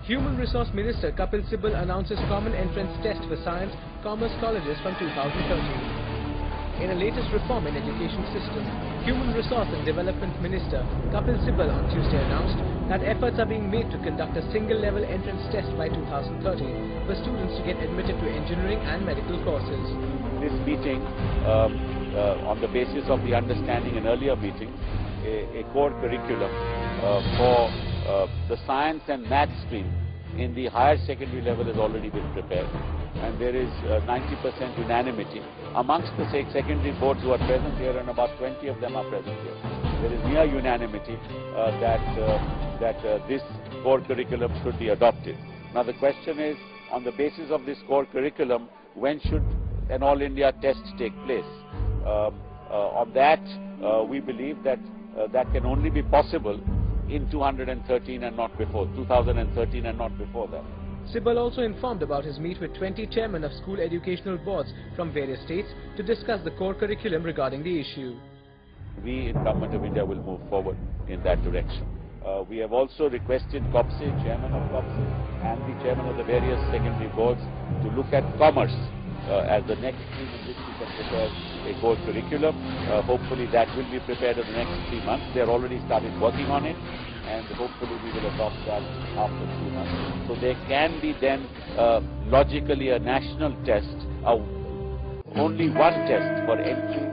Human Resource Minister Kapil Sibal announces common entrance test for science commerce colleges from 2013. In a latest reform in education system, Human Resource and Development Minister Kapil Sibal on Tuesday announced that efforts are being made to conduct a single-level entrance test by 2013 for students to get admitted to engineering and medical courses. This meeting, on the basis of the understanding in earlier meetings, a core curriculum for the science and math stream in the higher secondary level has already been prepared, and there is 90% unanimity amongst the secondary boards who are present here, and about 20 of them are present here. There is near unanimity that this core curriculum should be adopted. Now the question is, on the basis of this core curriculum, when should an All India test take place? On that, we believe that that can only be possible in 2013 and not before that. Sibal also informed about his meet with 20 chairmen of school educational boards from various states to discuss the core curriculum regarding the issue. We in Government of India will move forward in that direction. We have also requested COPSE, chairman of COPSE, and the chairman of the various secondary boards to look at commerce as the next stream in which we can prepare a core curriculum. Hopefully that will be prepared in the next 3 months. They are already started working on it, and hopefully we will adopt that after 3 months. So there can be then logically a national test, only one test for entry.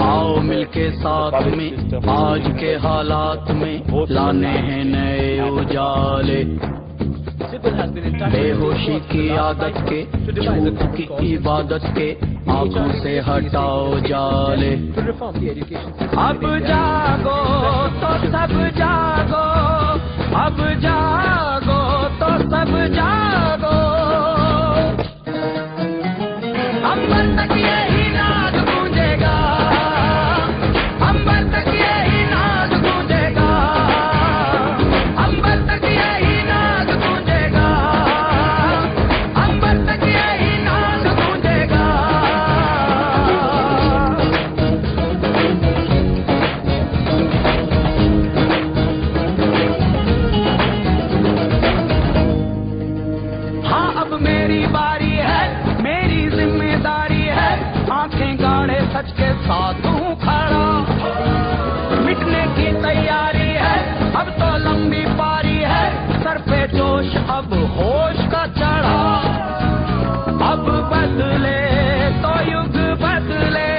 आओ मिलके साथ में आज के हालात में लाने हैं नए उजाले, बेहोशी की आदत के, झूठ की इबादत के, आंखों से हटाओ जाले। अब जागो तो सब जागो, अब जागो तो सब जागो, अंबर तक यही नाद गूंजेगा, अंबर तक यही नाद गूंजेगा, अंबर तक यही नाद गूंजेगा, अंबर तक यही नाद गूंजेगा। हाँ अब मेरी बारी है, मेरी जिम्मेदारी है, आंखें गाड़े सच के साथ हूँ खड़ा, मिटने की तैयारी है, अब तो लंबी पारी है, सर पे जोश अब होश का चढ़ा, अब बदले तो युग बदले,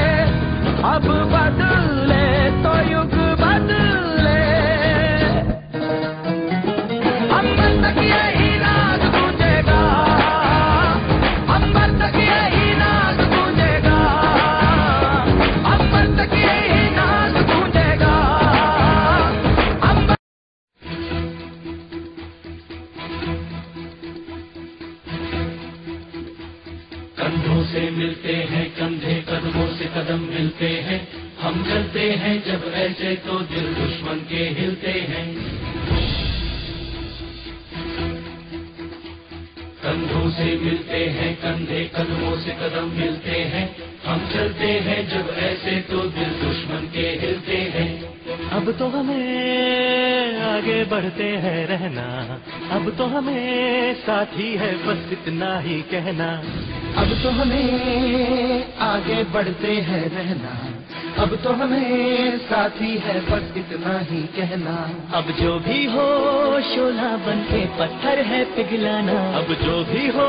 अब बदले तो युग बदले, अंबर तक यही नाद गूंजेगा, अंबर तक यही नाद गूंजेगा, अंबर तक यही नाद गूंजेगा, अंबर। कंधों से मिलते हैं कंधे, कदमों से कदम मिलते हैं, हम चलते हैं जब ऐसे तो दिल दुश्मन के हिलते हैं। कंधों से मिलते हैं कंधे, कदमों से कदम मिलते हैं, हम चलते हैं जब ऐसे तो दिल दुश्मन के हिलते हैं। अब तो हमें आगे बढ़ते हैं रहना, अब तो हमें साथी है बस इतना ही कहना, अब तो हमें आगे बढ़ते हैं रहना, अब तो हमें साथी है बस इतना ही कहना, अब जो भी हो शोला बन के पत्थर है पिघलाना, अब जो भी हो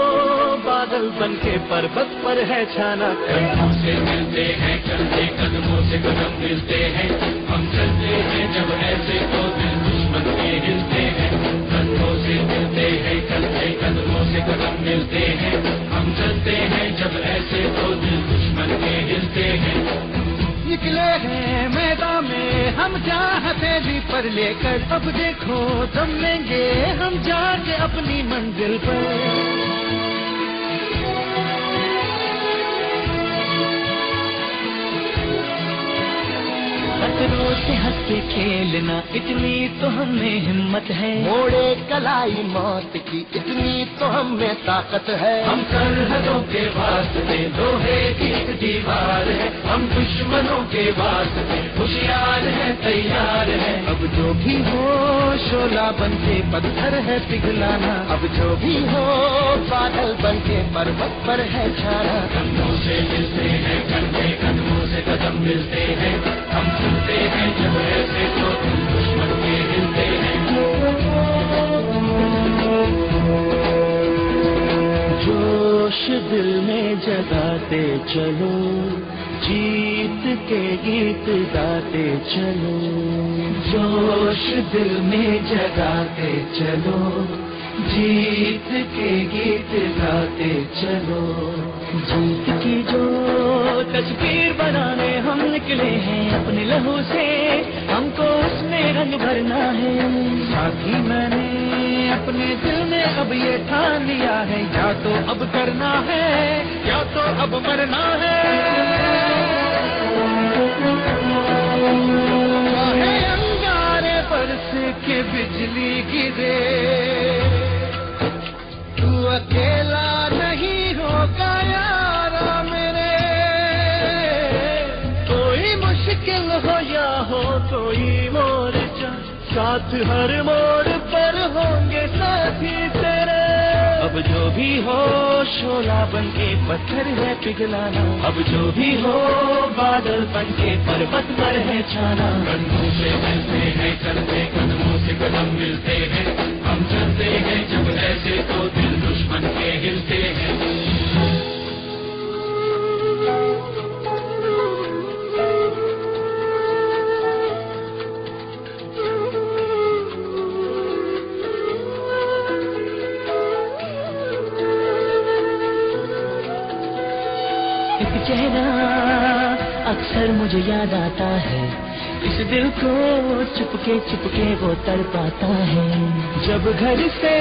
बादल बन के पर्वत पर है छाना। कंधों से मिलते हैं कंधे, कदमों से कदम मिलते हैं, हम चलते हैं जब ऐसे तो दिल दुश्मन के हिलते हैं। कंधों से मिलते हैं कंधे, कदमों से कदम मिलते हैं, हम चलते हैं जब ऐसे तो दिल दुश्मन के हिलते हैं। निकले हैं मैदान में हम चाहते भी पर लेकर, अब देखो दम लेंगे हम जाके अपनी मंजिल पर। दुश्मनों से हंस के खेलना, इतनी तो हमें हिम्मत है। मोड़े कलाई मौत की, इतनी तो हमें ताकत है। हम सरहदों के वास्ते लोहे की एक दीवार है, हम दुश्मनों के वास्ते होशियार है, तैयार है। अब जो भी हो शोला बन के पत्थर है पिघलाना, अब जो भी हो बादल बन के पर्वत पर है छाना। कंधों से मिलते हैं कंधे, कदमों से कदम मिलते हैं, हम चलते हैं जब ऐसे तो दिल दुश्मन के हिलते हैं। जोश दिल में जगाते चलो, जीत के गीत गाते चलो। जोश दिल में जगाते चलो, जीत के गीत गाते चलो। जीत की जो तस्वीर बनाने हम निकले हैं अपने लहू से, हमको उसमें रंग भरना है। साथी मैंने अपने दिल में अब ये ठान लिया है, या तो अब करना है या तो अब मरना है। चाहे अंगारे बरस के बिजली गिरे, तू अकेला नहीं होगा यारा मेरे। कोई मुश्किल हो या हो कोई मोर्चा, साथ हर मोड़ पर होंगे साथी तेरे। अब जो भी हो शोला बन के पत्थर है पिघलाना, अब जो भी हो बादल बन के पर्वत पर है छाना। कंधों से मिलते हैं कंधे, कदमों से कदम मिलते हैं, हम चलते हैं जब ऐसे तो दिल दुश्मन के हिलते हैं। एक चेहरा अक्सर मुझे याद आता है, इस दिल को चुपके वो तड़पाता है। जब घर से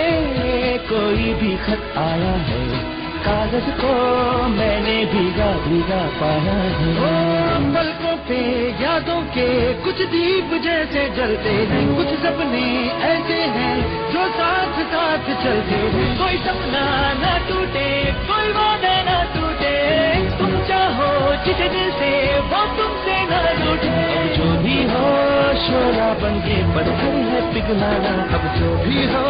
कोई भी खत आया है, कागज को मैंने भीगा भीगा पाया है। पलकों पे यादों के कुछ दीप जैसे जलते हैं, कुछ सपने ऐसे हैं जो साथ साथ चलते हैं। कोई सपना ना टूटे, कोई वादा ना टूटे, तुम चाहो जिसे दिल से वो तुमसे ना रूठे। अब जो भी हो शोला बन के पत्थर है पिघलाना, अब जो भी हो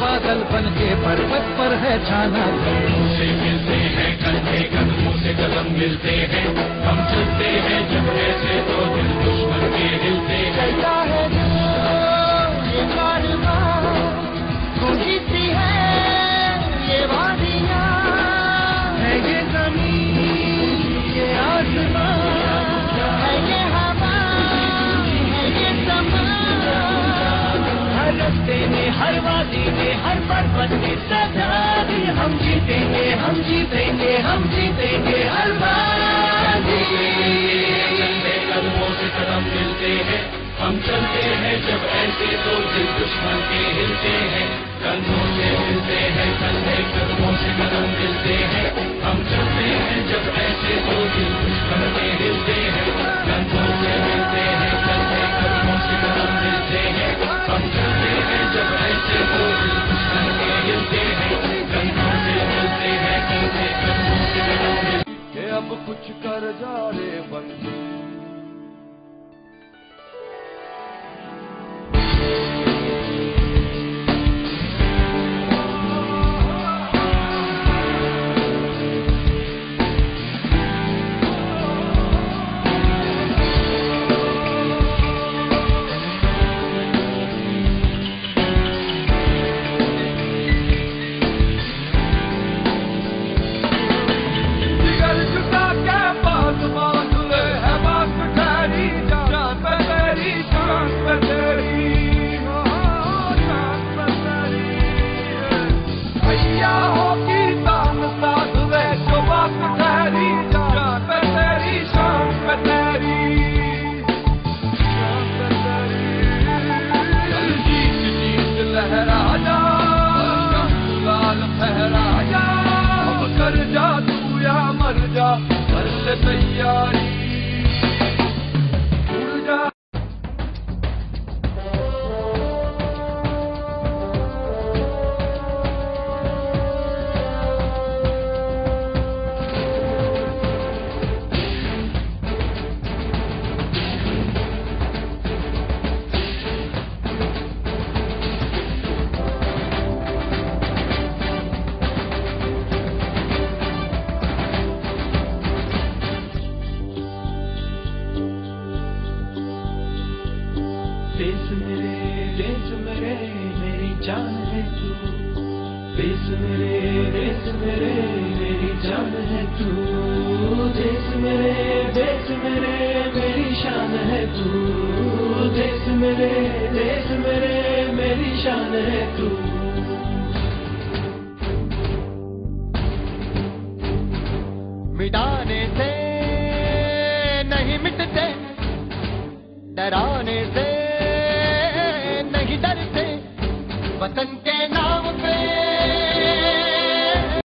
बादल बन के पर्वत पर है छाना। कंधों से मिलते हैं कंधे, कदमों से कदम मिलते हैं, हम चलते हैं जब ऐसे तो दिल दुश्मन के हिलते हैं। चलता है जो ये कारवां, खुशी सी है ये वादियां, है ये जमीन ये आसमां, है ये हवा है ये समा। हर रास्ते में हर वादी में हर पर्वत में सदा भी हम जीतेंगे, हम जीतेंगे, हम जीतेंगे हर वादी। कदमों से कदम मिलते हैं, हम चलते हैं जब ऐसे तो दिल दुश्मन के हिलते हैं। कंधों से मिलते हैं कंधे, कदमों से कदम मिलते हैं, हम चलते हैं जब ऐसे तो दिल दुश्मन के हिलते हैं। कंधों से मिलते हैं कंधे, कदमों से कदम मिलते हैं, हम चलते हैं जब ऐसे तो दिल दुश्मन के हिलते हैं। कंधों से मिलते हैं कंधे, कदमों से कदम मिलते हैं। अब कुछ कर जा रे बंदी, जिगर जुटा के बात बांध ले है बात पहचान है तू, देश मेरे मेरी जान है तू, देश मेरे मेरी शान है तू, देश मेरे मेरी शान है तू। मिटाने से नहीं मिटते, डराने से नहीं डरते, वतन के नाम पे